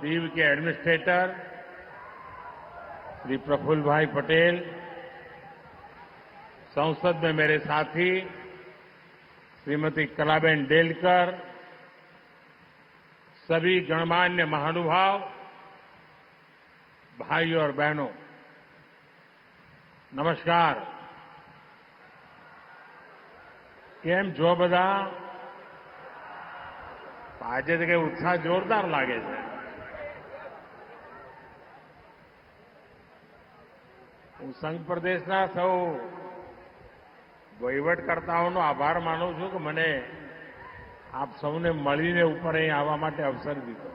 दीव के एडमिनिस्ट्रेटर श्री प्रफुल्ल भाई पटेल, संसद में मेरे साथी श्रीमती कलाबेन डेलकर, सभी गणमान्य महानुभाव, भाइयों और बहनों, नमस्कार। કેમ છો બધા? આજે તો કે ઉત્સાહ જોરદાર લાગે છે. હું સંઘ પ્રદેશના સૌ વહીવટકર્તાઓનો આભાર માનું છું કે મને આપ સૌને મળીને ઉપર અહીં આવવા માટે અવસર દીધો.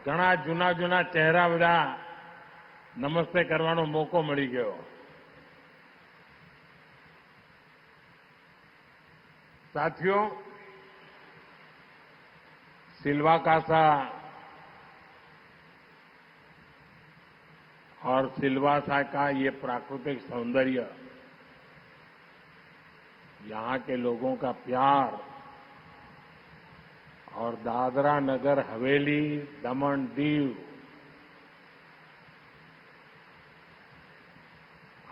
ઘણા જૂના જૂના ચહેરા બધા નમસ્તે કરવાનો મોકો મળી ગયો. साथियों, सिल्वाकासा और सिल्वासा का ये प्राकृतिक सौंदर्य, यहां के लोगों का प्यार और दादरा नगर हवेली, दमन दीव,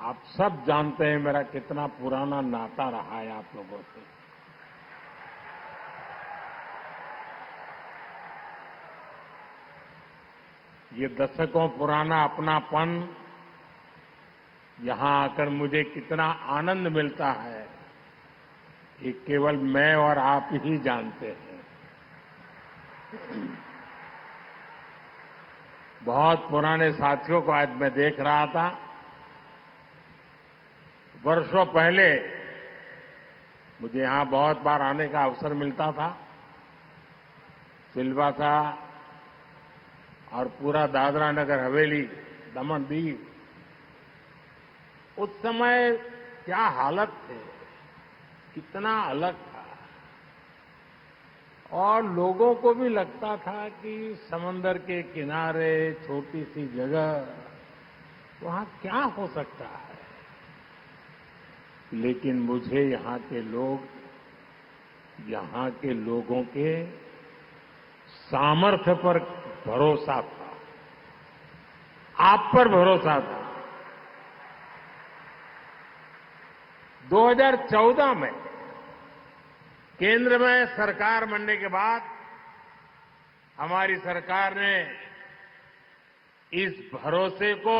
आप सब जानते हैं मेरा कितना पुराना नाता रहा है आप लोगों से. ये दशकों पुराना अपनापन, यहां आकर मुझे कितना आनंद मिलता है, ये केवल मैं और आप ही जानते हैं. बहुत पुराने साथियों को आज मैं देख रहा था. वर्षों पहले मुझे यहां बहुत बार आने का अवसर मिलता था. सिल्वासा और पूरा दादरा नगर हवेली, दमन दीव, उस समय क्या हालत थे, कितना अलग था. और लोगों को भी लगता था कि समंदर के किनारे छोटी सी जगह, वहां क्या हो सकता है. लेकिन मुझे यहां के लोग, यहां के लोगों के सामर्थ्य पर भरोसा था, आप पर भरोसा था. 2014 में केंद्र में सरकार बनने के बाद हमारी सरकार ने इस भरोसे को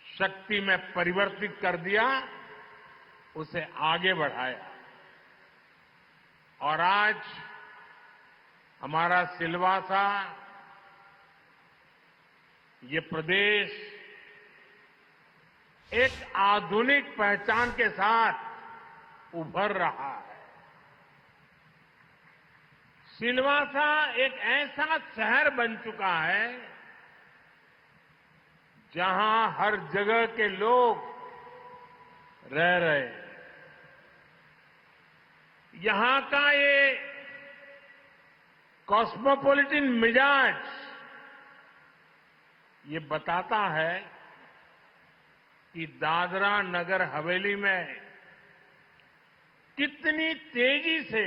शक्ति में परिवर्तित कर दिया, उसे आगे बढ़ाया. और आज हमारा सिल्वासा, ये प्रदेश एक आधुनिक पहचान के साथ उभर रहा है. सिल्वासा एक ऐसा शहर बन चुका है जहां हर जगह के लोग रह रहे हैं. यहां का ये कॉस्मोपॉलिटन मिजाज ये बताता है कि दादरा नगर हवेली में कितनी तेजी से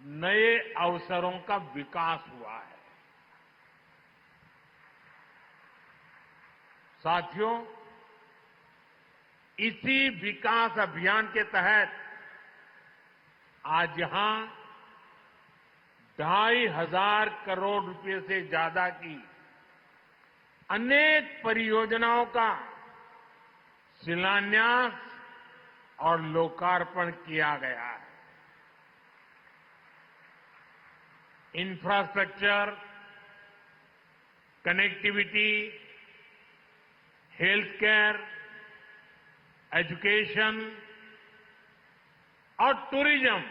नए अवसरों का विकास हुआ है. साथियों, इसी विकास अभियान के तहत आज यहां 2,500 करोड़ रुपए से ज्यादा की अनेक परियोजनाओं का शिलान्यास और लोकार्पण किया गया है. Infrastructure, connectivity, health care, education और टूरिज्म,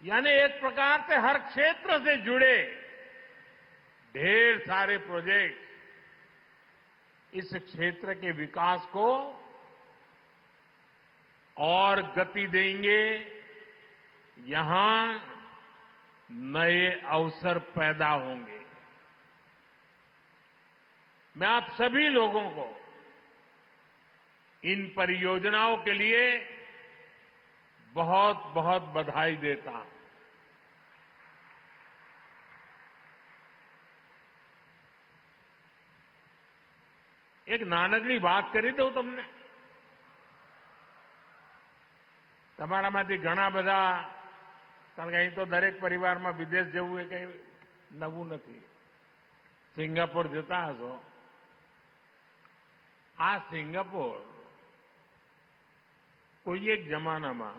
यानी एक प्रकार से हर क्षेत्र से जुड़े ढेर सारे प्रोजेक्ट इस क्षेत्र के विकास को और गति देंगे. यहां नए अवसर पैदा होंगे. मैं आप सभी लोगों को इन परियोजनाओं के लिए बहुत बहुत बधाई देता हूं। एक નાનકડી વાત કરી દઉં તમને। તમારામાંથી ઘણા બધા, કારણ કે અહીં તો દરેક પરિવારમાં વિદેશ જવું એ કંઈ નવું નથી, સિંગાપોર જતા હશો। આ સિંગાપોર કોઈ એક જમાનામાં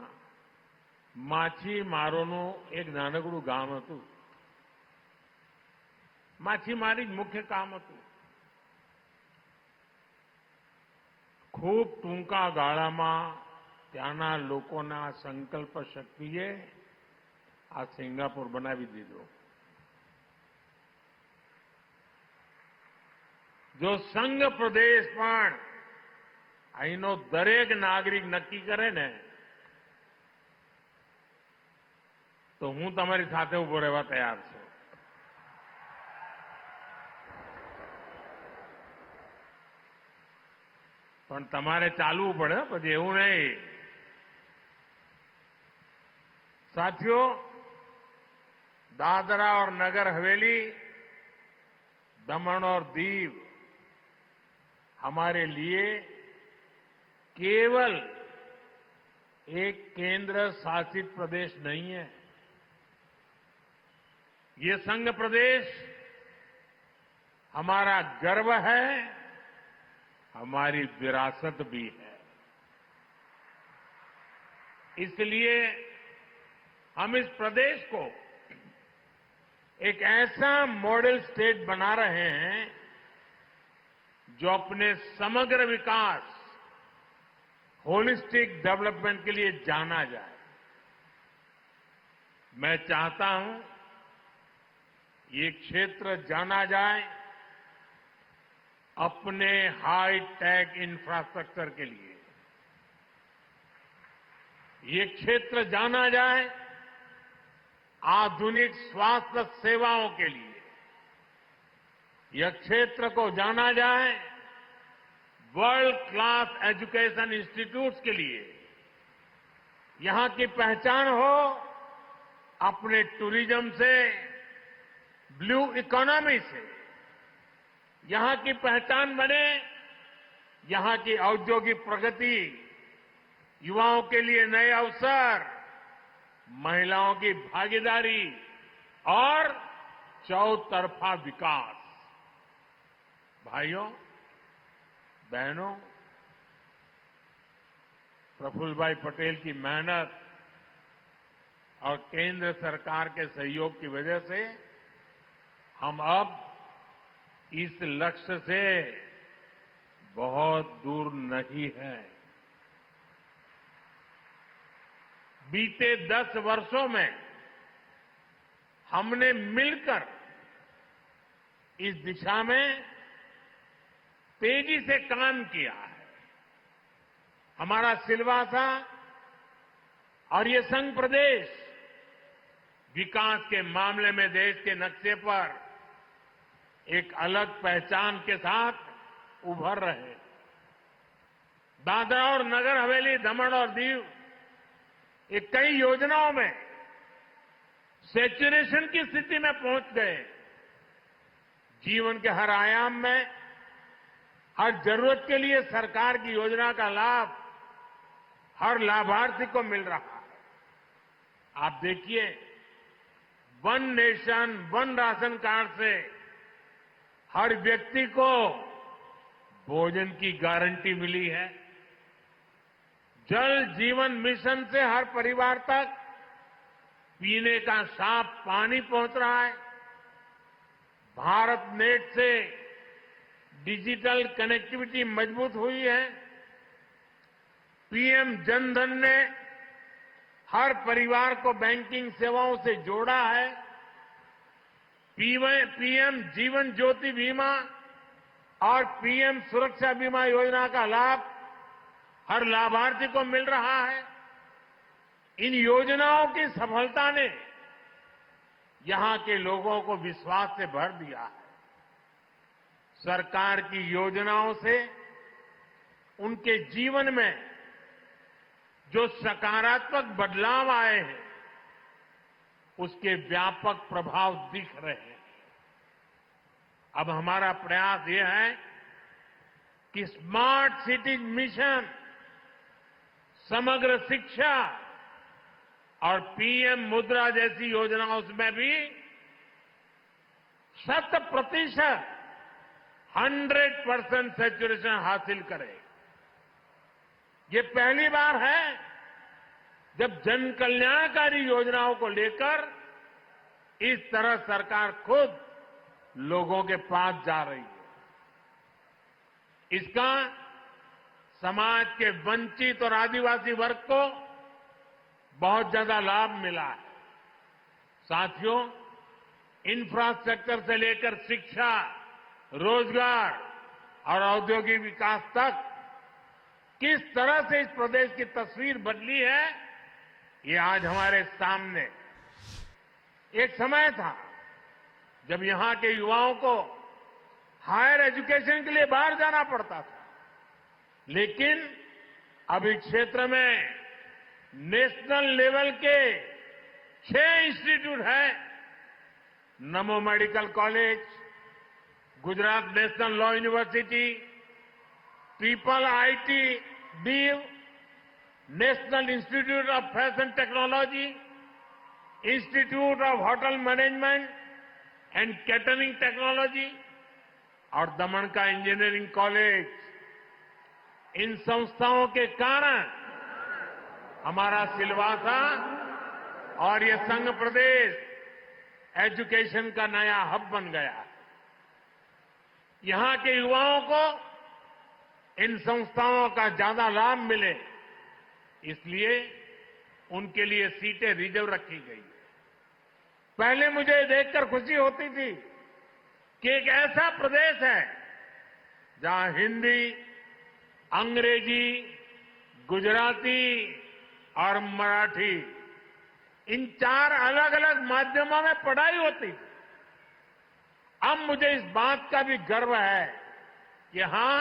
માછીમારોનું એક નાનકડું ગામ હતું। માછીમારી જ મુખ્ય કામ હતું। ખૂબ ટૂંકા ગાળામાં ત્યાંના લોકોના સંકલ્પ શક્તિએ આ સિંગાપોર બનાવી દીધું। જો સંઘ પ્રદેશ પણ અહીંનો દરેક નાગરિક નક્કી કરે ને તો હું તમારી સાથે ઉભો રહેવા તૈયાર છું। પણ તમારે ચાલવું પડે પછી, એવું નહીં। साथियों, दादरा और नगर हवेली, दमन और दीव हमारे लिए केवल एक केंद्र शासित प्रदेश नहीं है। ये संघ प्रदेश हमारा गर्व है, हमारी विरासत भी है। इसलिए हम इस प्रदेश को एक ऐसा मॉडल स्टेट बना रहे हैं जो अपने समग्र विकास, होलिस्टिक डेवलपमेंट के लिए जाना जाए। मैं चाहता हूं ये क्षेत्र जाना जाए अपने हाई टेक इंफ्रास्ट्रक्चर के लिए, ये क्षेत्र जाना जाए आधुनिक स्वास्थ्य सेवाओं के लिए, यह क्षेत्र को जाना जाए वर्ल्ड क्लास एजुकेशन इंस्टीट्यूट्स के लिए। यहां की पहचान हो अपने टूरिज्म से, ब्लू इकोनॉमी से। यहां की पहचान बने यहां की औद्योगिक प्रगति, युवाओं के लिए नए अवसर, महिलाओं की भागीदारी और चौतरफा विकास। भाइयों बहनों, प्रफुल्ल भाई पटेल की मेहनत और केंद्र सरकार के सहयोग की वजह से हम अब इस लक्ष्य से बहुत दूर नहीं है। बीते 10 वर्षों में हमने मिलकर इस दिशा में तेजी से काम किया है। हमारा सिलवासा और ये संघ प्रदेश विकास के मामले में देश के नक्शे पर एक अलग पहचान के साथ उभर रहे। दादरा और नगर हवेली, दमन और दीव ये कई योजनाओं में सैचुरेशन की स्थिति में पहुंच गए। जीवन के हर आयाम में, हर जरूरत के लिए सरकार की योजना का लाभ हर लाभार्थी को मिल रहा है। आप देखिए, one nation one ration card से हर व्यक्ति को भोजन की गारंटी मिली है। जल जीवन मिशन से हर परिवार तक पीने का साफ पानी पहुंच रहा है। भारत नेट से डिजिटल कनेक्टिविटी मजबूत हुई है। पीएम जनधन ने हर परिवार को बैंकिंग सेवाओं से जोड़ा है। पीएम जीवन ज्योति बीमा और पीएम सुरक्षा बीमा योजना का लाभ हर लाभार्थी को मिल रहा है। इन योजनाओं की सफलता ने यहां के लोगों को विश्वास से भर दिया है। सरकार की योजनाओं से उनके जीवन में जो सकारात्मक बदलाव आए हैं उसके व्यापक प्रभाव दिख रहे हैं। अब हमारा प्रयास यह है कि स्मार्ट सिटीज मिशन, समग्र शिक्षा और पीएम मुद्रा जैसी योजनाओं में भी 100% 100% सैचुरेशन हासिल करें। ये पहली बार है जब जन कल्याणकारी योजनाओं को लेकर इस तरह सरकार खुद लोगों के पास जा रही है। इसका समाज के वंचित और आदिवासी वर्ग को बहुत ज्यादा लाभ मिला है। साथियों, इंफ्रास्ट्रक्चर से लेकर शिक्षा, रोजगार और औद्योगिक विकास तक किस तरह से इस प्रदेश की तस्वीर बदली है, ये आज हमारे सामने। एक समय था जब यहां के युवाओं को हायर एजुकेशन के लिए बाहर जाना पड़ता था, लेकिन अब इस क्षेत्र में नेशनल लेवल के 6 इंस्टीट्यूट हैं। नमो medical college, Gujarat national law university, triple IT Diu, national institute of fashion technology, institute of hotel management and catering technology और दमन का इंजीनियरिंग कॉलेज। इन संस्थाओं के कारण हमारा सिलवासा और ये संघ प्रदेश एजुकेशन का नया हब बन गया है। यहां के युवाओं को इन संस्थाओं का ज्यादा लाभ मिले, इसलिए उनके लिए सीटें रिजर्व रखी गई। पहले मुझे देखकर खुशी होती थी कि एक ऐसा प्रदेश है जहां हिंदी, अंग्रेजी, गुजराती और मराठी इन 4 अलग अलग माध्यमों में पढ़ाई होती थी। अब मुझे इस बात का भी गर्व है कि यहां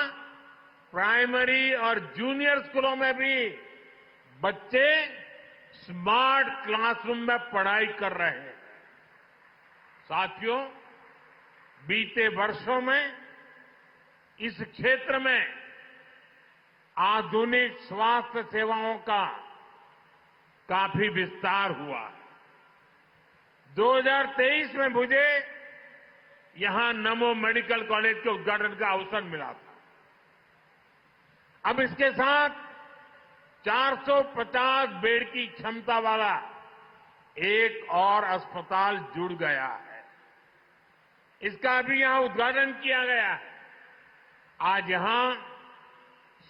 प्राइमरी और जूनियर स्कूलों में भी बच्चे स्मार्ट क्लासरूम में पढ़ाई कर रहे हैं। साथियों, बीते वर्षों में इस क्षेत्र में आधुनिक स्वास्थ्य सेवाओं का काफी विस्तार हुआ है। 2023 में मुझे यहां नमो मेडिकल कॉलेज के उद्घाटन का अवसर मिला था। अब इसके साथ 450 बेड की क्षमता वाला एक और अस्पताल जुड़ गया है। इसका भी यहां उद्घाटन किया गया है। आज यहां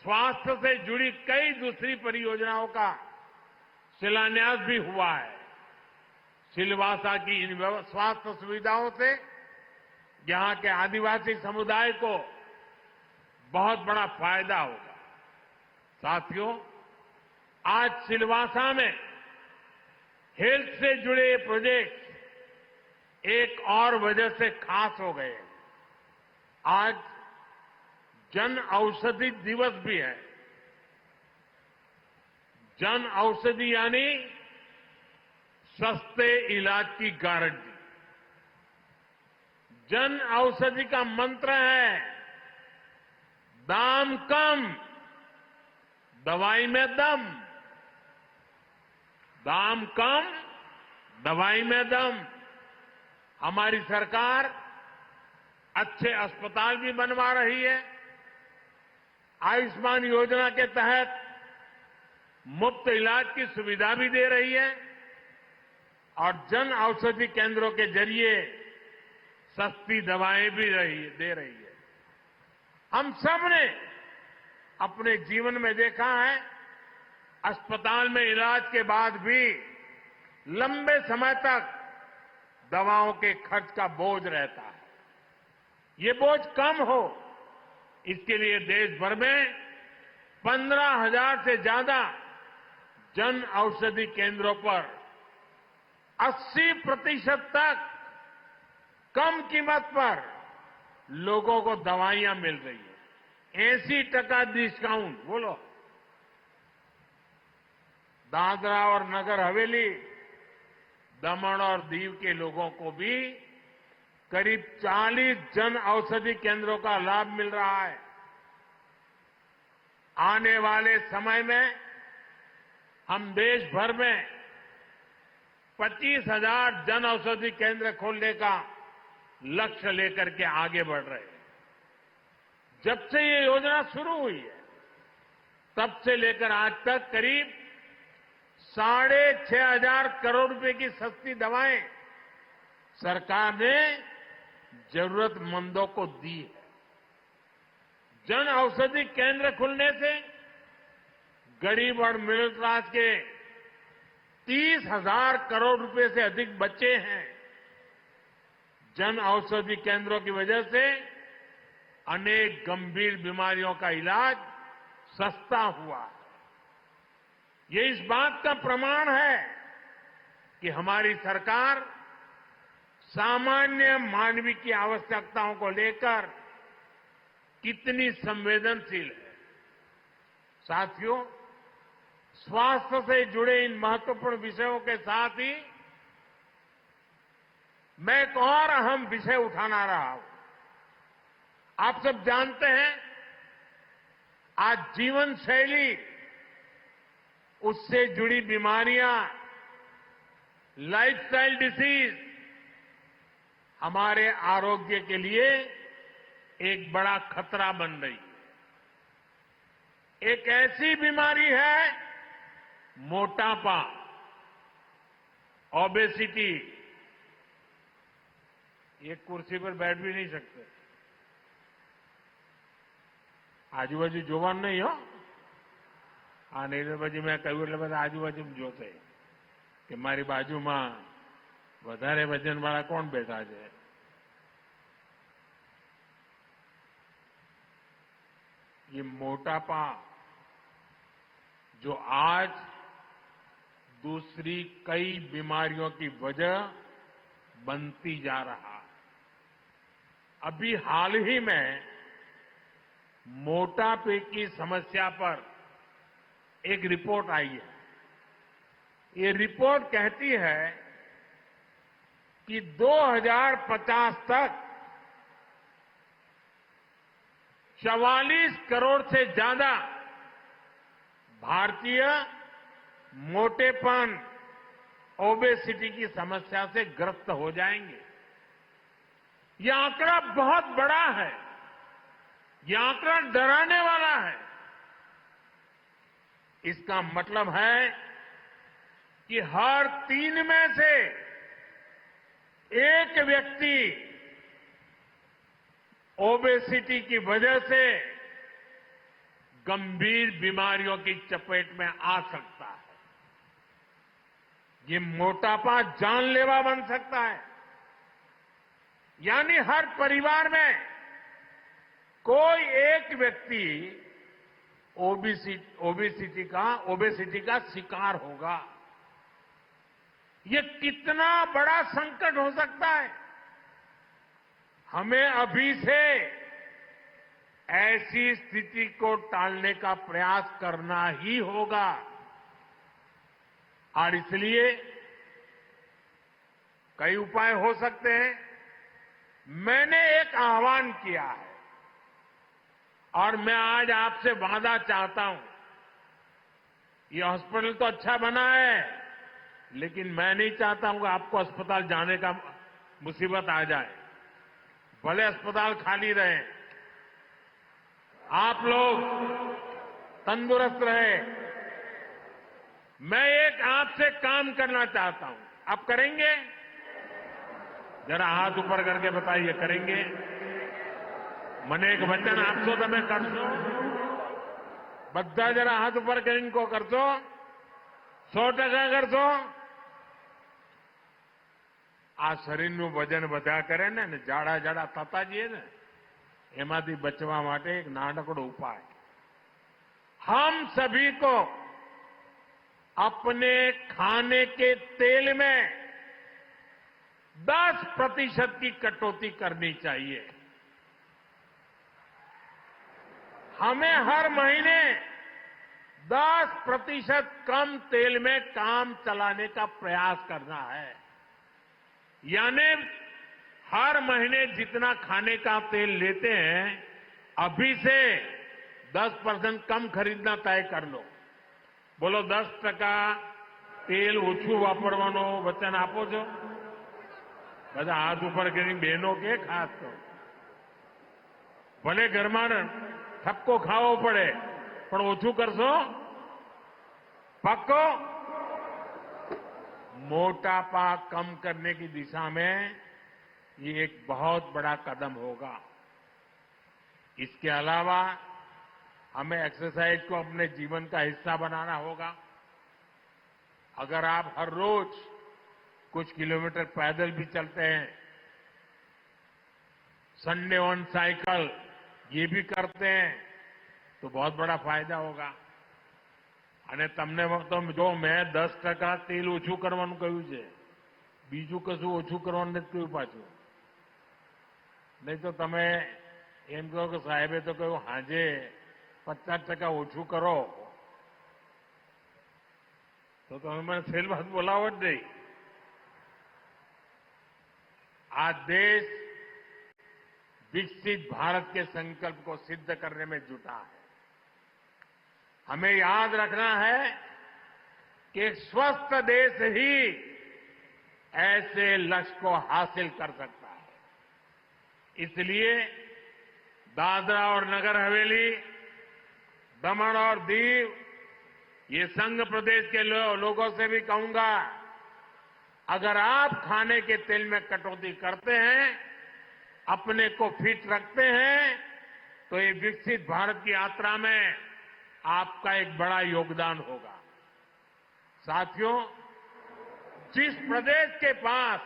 स्वास्थ्य से जुड़ी कई दूसरी परियोजनाओं का शिलान्यास भी हुआ है। सिलवासा की इन स्वास्थ्य सुविधाओं से यहां के आदिवासी समुदाय को बहुत बड़ा फायदा होगा। साथियों, आज सिलवासा में हेल्थ से जुड़े प्रोजेक्ट एक और वजह से खास हो गए। आज जन औषधि दिवस भी है। जन औषधि यानी सस्ते इलाज की गारंटी। जन औषधि का मंत्र है दाम कम, दवाई में दम। दाम कम, दवाई में दम। हमारी सरकार अच्छे अस्पताल भी बनवा रही है। आयुष्मान योजना के तहत मुफ्त इलाज की सुविधा भी दे रही है और जन औषधि केंद्रों के जरिए सस्ती दवाएं भी दे रही है। हम सब ने अपने जीवन में देखा है, अस्पताल में इलाज के बाद भी लंबे समय तक दवाओं के खर्च का बोझ रहता है। ये बोझ कम हो, इसके लिए देश भर में 15,000 से ज्यादा जन औषधि केंद्रों पर 80% तक कम कीमत पर लोगों को दवाइयां मिल रही है। 80% डिस्काउंट। बोलो, दादरा और नगर हवेली, दमन और दीव के लोगों को भी करीब 40 जन औषधि केंद्रों का लाभ मिल रहा है। आने वाले समय में हम देश भर में 25,000 जन औषधि केंद्र खोलने का लक्ष्य लेकर के आगे बढ़ रहे हैं। जब से ये योजना शुरू हुई है, तब से लेकर आज तक करीब 6,500 करोड़ रुपए की सस्ती दवाएं सरकार ने जरूरतमंदों को दी है। जन औषधि केंद्र खुलने से गरीब और मिडिल क्लास के 30,000 करोड़ रुपए से अधिक बचे हैं। जन औषधि केंद्रों की वजह से अनेक गंभीर बीमारियों का इलाज सस्ता हुआ है। ये इस बात का प्रमाण है कि हमारी सरकार सामान्य मानवीय की आवश्यकताओं को लेकर कितनी संवेदनशील है। साथियों, स्वास्थ्य से जुड़े इन महत्वपूर्ण विषयों के साथ ही मैं एक और अहम विषय उठाना रहा हूं। आप सब जानते हैं, आज जीवन शैली, उससे जुड़ी बीमारियां, लाइफस्टाइल डिसीज हमारे आरोग्य के लिए एक बड़ा खतरा बन रही है। एक ऐसी बीमारी है मोटापा, ओबेसिटी। एक कुर्सी पर बैठ भी नहीं सकते। આજુબાજુ જોવાનું નહીં હો. આ નહીં તો પછી મેં કહ્યું એટલે બધા આજુબાજુ જોશે કે મારી બાજુમાં વધારે વજનવાળા કોણ બેઠા છે. ये मोटापा जो आज दूसरी कई बीमारियों की वजह बनती जा रहा है। अभी हाल ही में मोटापे की समस्या पर एक रिपोर्ट आई है। ये रिपोर्ट कहती है कि 2050 तक 44 करोड़ से ज्यादा भारतीय मोटेपन, ओबेसिटी की समस्या से ग्रस्त हो जाएंगे। यह आंकड़ा बहुत बड़ा है। यह आंकड़ा डराने वाला है। इसका मतलब है कि हर 3 में से एक व्यक्ति ओबेसिटी की वजह से गंभीर बीमारियों की चपेट में आ सकता है। ये मोटापा जानलेवा बन सकता है। यानी हर परिवार में कोई एक व्यक्ति ओबेसिटी का शिकार होगा। ये कितना बड़ा संकट हो सकता है। हमें अभी से ऐसी स्थिति को टालने का प्रयास करना ही होगा। और इसलिए कई उपाय हो सकते हैं। मैंने एक आह्वान किया है और मैं आज आपसे वादा चाहता हूं। ये हॉस्पिटल तो अच्छा बना है, लेकिन मैं नहीं चाहता हूं कि आपको अस्पताल जाने का मुसीबत आ जाए। भले अस्पताल खाली रहे, आप लोग तंदुरुस्त रहे। मैं एक आपसे काम करना चाहता हूं। आप करेंगे? जरा हाथ ऊपर करके बताइए, करेंगे? મને એક વચન આપશો તમે, કરશો? બધા જરા હાથ ઉપર કરીને કો કરશો? 100% કરશો? આ શરીરનું વજન વધ્યા કરે ને જાડા જાડા થતા જઈએ ને, એમાંથી બચવા માટે એક નાનકડો ઉપાય। हम सभी को अपने खाने के तेल में 10% की कटौती करनी चाहिए। हमें हर महीने 10% कम तेल में काम चलाने का प्रयास करना है। यानी हर महीने जितना खाने का तेल लेते हैं, अभी से 10% कम खरीदना तय कर लो। बोलो 10% तेल ओछું વાપરવાનો વચન આપો છો? બધા હાથ ઉપર કરીને બહેનો કે ખાસ તો ભલે ઘરમાં ઠપકો ખાવો પડે પણ ઓછું કરશો? पक्को? मोटापा कम करने की दिशा में ये एक बहुत बड़ा कदम होगा। इसके अलावा हमें एक्सरसाइज को अपने जीवन का हिस्सा बनाना होगा। अगर आप हर रोज कुछ किलोमीटर पैदल भी चलते हैं, संडे ऑन साइकिल ये भी करते हैं, तो बहुत बड़ा फायदा होगा। અને તમને તો જો મેં 10% તેલ ઓછું કરવાનું કહ્યું છે, બીજું કશું ઓછું કરવાનું નથી કહ્યું પાછું. નહીં તો તમે એમ કહો કે સાહેબે તો કહ્યું હાજે 50% ઓછું કરો, તો તમે મને ફેલ વાત બોલાવો જ નહીં. आज देश विकसित भारत के संकल्प को सिद्ध करने में जुटा है। हमें याद रखना है कि एक स्वस्थ देश ही ऐसे लक्ष्य को हासिल कर सकता है। इसलिए दादरा और नगर हवेली, दमन और दीव, ये संघ प्रदेश के लोगों से भी कहूंगा, अगर आप खाने के तेल में कटौती करते हैं, अपने को फिट रखते हैं, तो ये विकसित भारत की यात्रा में आपका एक बड़ा योगदान होगा। साथियों, जिस प्रदेश के पास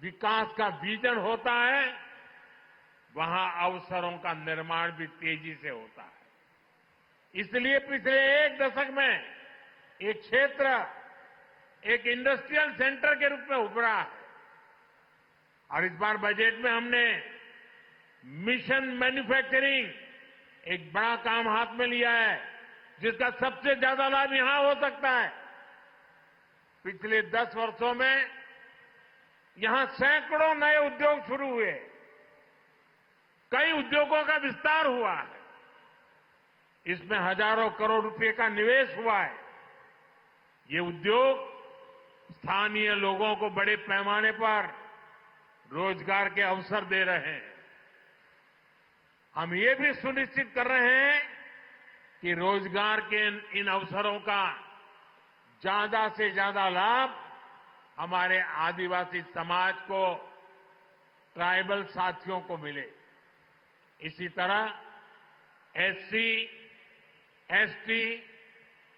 विकास का विजन होता है, वहां अवसरों का निर्माण भी तेजी से होता है। इसलिए पिछले एक दशक में एक क्षेत्र एक इंडस्ट्रियल सेंटर के रूप में उभरा है। और इस बार बजट में हमने मिशन मैन्युफैक्चरिंग एक बड़ा काम हाथ में लिया है, जिसका सबसे ज्यादा लाभ यहां हो सकता है। पिछले 10 वर्षों में यहां सैकड़ों नए उद्योग शुरू हुए, कई उद्योगों का विस्तार हुआ है, इसमें हजारों करोड़ रुपए का निवेश हुआ है। ये उद्योग स्थानीय लोगों को बड़े पैमाने पर रोजगार के अवसर दे रहे हैं। हम ये भी सुनिश्चित कर रहे हैं कि रोजगार के इन अवसरों का ज्यादा से ज्यादा लाभ हमारे आदिवासी समाज को, ट्राइबल साथियों को मिले। इसी तरह एससी, एसटी,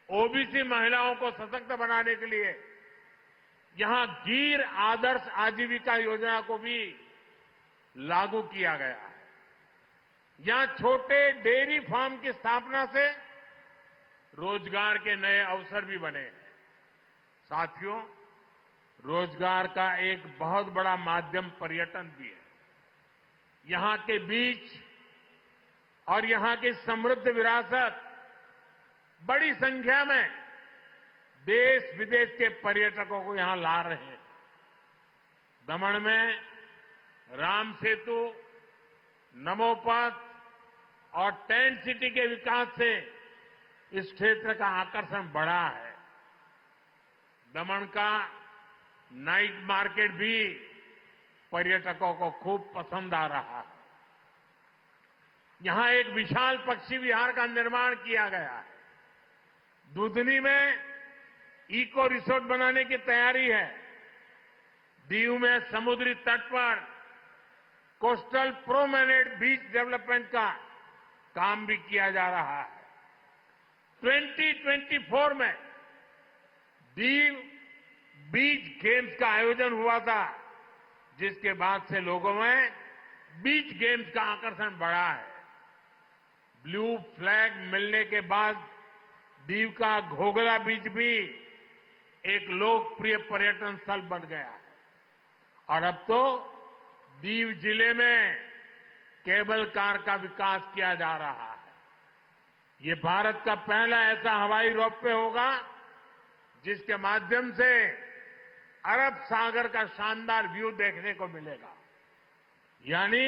ओबीसी महिलाओं को सशक्त बनाने के लिए यहां गिर आदर्श आजीविका योजना को भी लागू किया गया है। यहां छोटे डेयरी फार्म की स्थापना से रोजगार के नए अवसर भी बने हैं। साथियों, रोजगार का एक बहुत बड़ा माध्यम पर्यटन भी है। यहां के बीच और यहां की समृद्ध विरासत बड़ी संख्या में देश विदेश के पर्यटकों को यहां ला रहे हैं। दमन में राम सेतु, नमोपथ और टेंट सिटी के विकास से इस क्षेत्र का आकर्षण बढ़ा है। दमन का नाइट मार्केट भी पर्यटकों को खूब पसंद आ रहा है। यहां एक विशाल पक्षी विहार का निर्माण किया गया है। दुधनी में इको रिसोर्ट बनाने की तैयारी है। दीव में समुद्री तट पर कोस्टल प्रोमेनेड बीच डेवलपमेंट का काम भी किया जा रहा है। 2024 में दीव बीच गेम्स का आयोजन हुआ था, जिसके बाद से लोगों में बीच गेम्स का आकर्षण बढ़ा है। ब्लू फ्लैग मिलने के बाद दीव का घोघला बीच भी एक लोकप्रिय पर्यटन स्थल बन गया है। और अब तो दीव जिले में केबल कार का विकास किया जा रहा है। ये भारत का पहला ऐसा हवाई रोपवे होगा जिसके माध्यम से अरब सागर का शानदार व्यू देखने को मिलेगा। यानी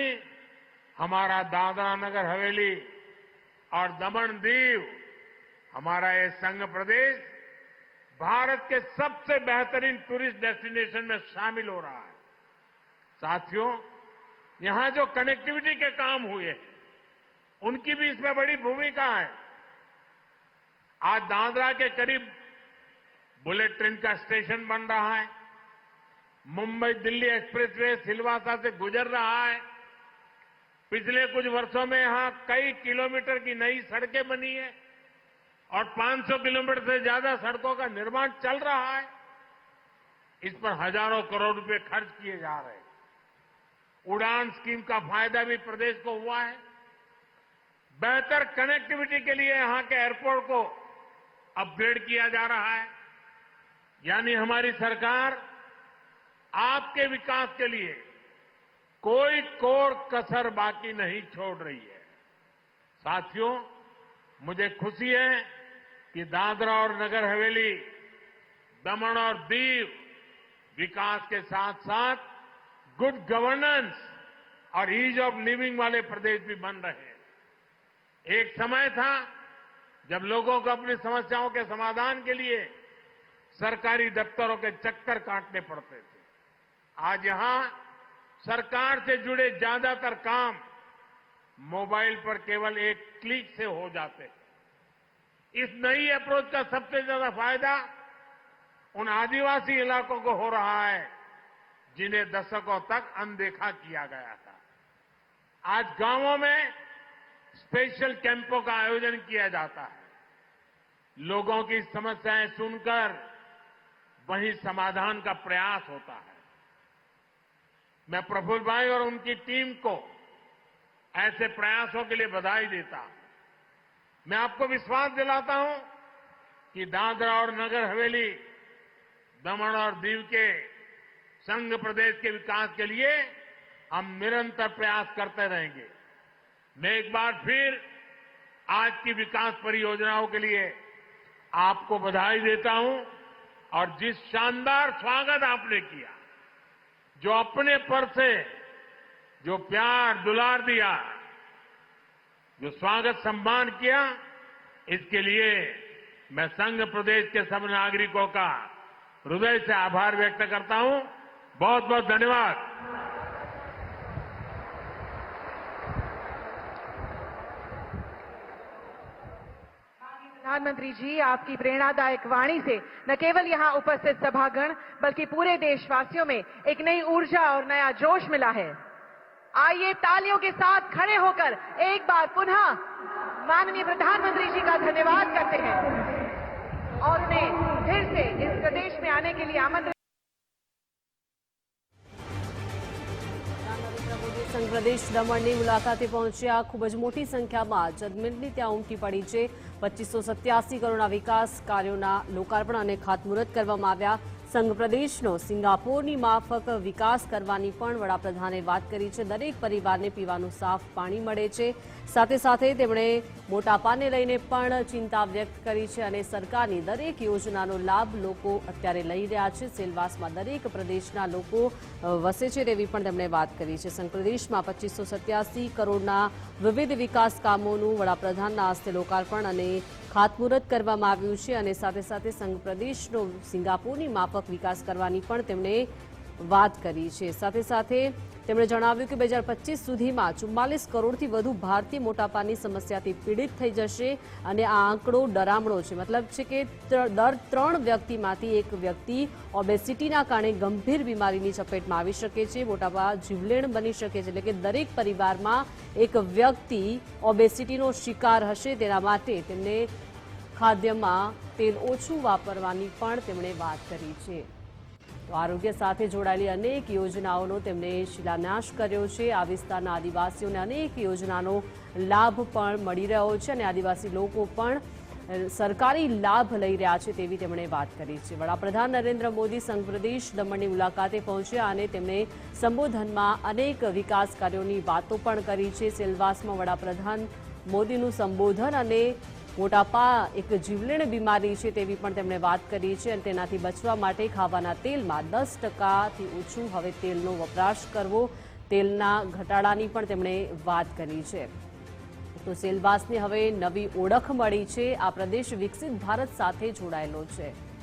हमारा दादरा नगर हवेली और दमन दीव, हमारा ये संघ प्रदेश भारत के सबसे बेहतरीन टूरिस्ट डेस्टिनेशन में शामिल हो रहा है। साथियों, यहां जो कनेक्टिविटी के काम हुए उनकी भी इसमें बड़ी भूमिका है। आज दादरा के करीब बुलेट ट्रेन का स्टेशन बन रहा है। मुंबई दिल्ली एक्सप्रेसवे सिलवासा से गुजर रहा है। पिछले कुछ वर्षों में यहां कई किलोमीटर की नई सड़कें बनी है और 500 किलोमीटर से ज्यादा सड़कों का निर्माण चल रहा है। इस पर हजारों करोड़ रुपए खर्च किए जा रहे हैं। उड़ान स्कीम का फायदा भी प्रदेश को हुआ है। बेहतर कनेक्टिविटी के लिए यहां के एयरपोर्ट को अपग्रेड किया जा रहा है। यानी हमारी सरकार आपके विकास के लिए कोई कोर कसर बाकी नहीं छोड़ रही है। साथियों, मुझे खुशी है कि दादरा और नगर हवेली, दमन और दीव विकास के साथ साथ गुड गवर्नेंस और ईज ऑफ लिविंग वाले प्रदेश भी बन रहे हैं। एक समय था जब लोगों को अपनी समस्याओं के समाधान के लिए सरकारी दफ्तरों के चक्कर काटने पड़ते थे। आज यहां सरकार से जुड़े ज्यादातर काम मोबाइल पर केवल एक क्लिक से हो जाते हैं। इस नई अप्रोच का सबसे ज्यादा फायदा उन आदिवासी इलाकों को हो रहा है जिन्हें दशकों तक अनदेखा किया गया था। आज गांवों में स्पेशल कैंपों का आयोजन किया जाता है। लोगों की समस्याएं सुनकर वहीं समाधान का प्रयास होता है। मैं प्रफुल्ल भाई और उनकी टीम को ऐसे प्रयासों के लिए बधाई देता हूं। मैं आपको विश्वास दिलाता हूं कि दादरा और नगर हवेली, दमन और दीव के संघ प्रदेश के विकास के लिए हम निरंतर प्रयास करते रहेंगे। मैं एक बार फिर आज की विकास परियोजनाओं के लिए आपको बधाई देता हूं और जिस शानदार स्वागत आपने किया, जो अपने पर से जो प्यार दुलार दिया, जो स्वागत सम्मान किया, इसके लिए मैं संघ प्रदेश के सब नागरिकों का हृदय से आभार व्यक्त करता हूं। बहुत बहुत धन्यवाद। प्रधानमंत्री जी, आपकी प्रेरणादायक वाणी से न केवल यहां उपस्थित सभागण बल्कि पूरे देशवासियों में एक नई ऊर्जा और नया जोश मिला है। आइए तालियों के साथ खड़े होकर एक बार पुनः माननीय प्रधानमंत्री जी का धन्यवाद करते हैं और उन्हें फिर से इस प्रदेश में आने के लिए आमंत्रित। સંઘ પ્રદેશ દમણની મુલાકાતે પહોંચ્યા। ખૂબ જ મોટી સંખ્યામાં જનમેદની ત્યાં ઉમટી પડી છે। 2587 કરોડના વિકાસ કાર્યોના લોકાર્પણ અને ખાતમુહૂર્ત કરવામાં આવ્યા। સંઘ પ્રદેશનો સિંગાપોરની માફક વિકાસ કરવાની પણ વડાપ્રધાને વાત કરી છે। દરેક પરિવારને પીવાનું સાફ પાણી મળે છે। સાથે સાથે તેમણે મોટાપાને લઈને પણ ચિંતા વ્યક્ત કરી છે અને સરકારની દરેક યોજનાનો લાભ લોકો અત્યારે લઈ રહ્યા છે। સેલવાસમાં દરેક પ્રદેશના લોકો વસે છે તેવી પણ તેમણે વાત કરી છે। સંઘ પ્રદેશમાં 2587 કરોડના વિવિધ વિકાસ કામોનું વડાપ્રધાનના હસ્તે લોકાર્પણ અને ખાતમુહૂર્ત કરવામાં આવ્યું છે અને સાથે સાથે સંઘ પ્રદેશનો સિંગાપોરની માફક વિકાસ કરવાની પણ તેમણે વાત કરી છે। સાથે સાથે તેમણે જણાવ્યું કે 2025 સુધીમાં 44 કરોડથી વધુ ભારતીય મોટાપાની સમસ્યાથી પીડિત થઈ જશે અને આ આંકડો ડરામણો છે। મતલબ છે કે દર 3 વ્યક્તિમાંથી એક વ્યક્તિ ઓબેસિટીના કારણે ગંભીર બીમારીની ચપેટમાં આવી શકે છે। મોટાપા જીવલેણ બની શકે છે, એટલે કે દરેક પરિવારમાં એક વ્યક્તિ ઓબેસિટીનો શિકાર હશે। તેના માટે તેમને ખાદ્યમાં તેલ ઓછું વાપરવાની પણ તેમણે વાત કરી છે। તો આરોગ્ય સાથે જોડાયેલી અનેક યોજનાઓનો તેમણે શિલાન્યાસ કર્યો છે। આ વિસ્તારના આદિવાસીઓને અનેક યોજનાનો લાભ પણ મળી રહ્યો છે અને આદિવાસી લોકો પણ સરકારી લાભ લઈ રહ્યા છે તેવી તેમણે વાત કરી છે। વડાપ્રધાન નરેન્દ્ર મોદી સંઘ પ્રદેશ દમણની મુલાકાતે પહોંચ્યા અને તેમણે સંબોધનમાં અનેક વિકાસ કાર્યોની વાતો પણ કરી છે। સેલવાસમાં વડાપ્રધાન મોદીનું સંબોધન અને મોટાપા એક જીવલેણ બીમારી છે તેવી પણ તેમણે વાત કરી છે અને તેનાથી બચવા માટે ખાવાના તેલમાં 10%થી ઓછું હવે તેલનો વપરાશ કરવો, તેલના ઘટાડાની પણ તેમણે વાત કરી છે. તો સેલવાસને હવે નવી ઓળખ મળી છે. આ પ્રદેશ વિકસિત ભારત સાથે જોડાયેલો છે.